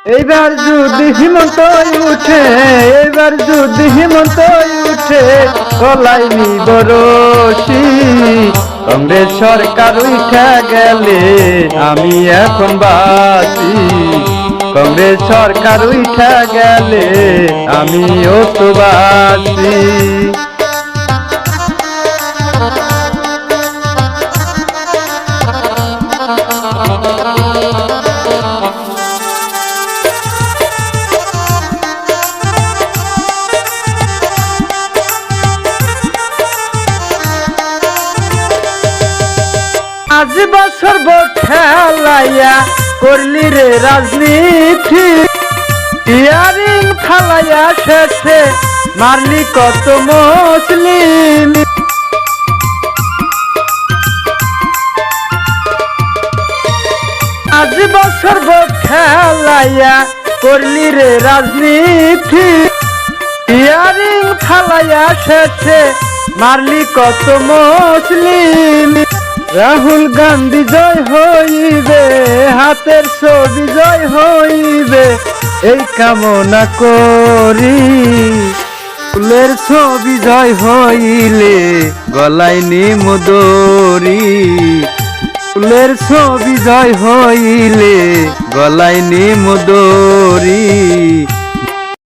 এইবার যদি হিমন্ত উঠে, এইবার যদি হিমন্ত উঠে, গলায় নিব রশি। কংগ্রেস সরকার উঠে গেলে আমি এখন বাঁচি, কংগ্রেস সরকার উঠে গেলে আমিও তো বাঁচি। আজ বছর ভোট খেলাইয়া করলি রে রাজনীতি, ইয়ারিং ফালাইয়া শেষে মারলি কত মুসলিম। আজ বছর ভোট খেলাইয়া করলি রে রাজনীতি, ইয়ারিং ফালাইয়া শেষে মারলি কত মুসলিম। রাহুল গান্ধী জয় হইবে, হাতের ছবি জয় হইবে, এই কামনা করি। ফুলের ছবি জয় হইলে গলায় নিম দড়ি, ফুলের ছবি জয় হইলে গলায় নিম দড়ি।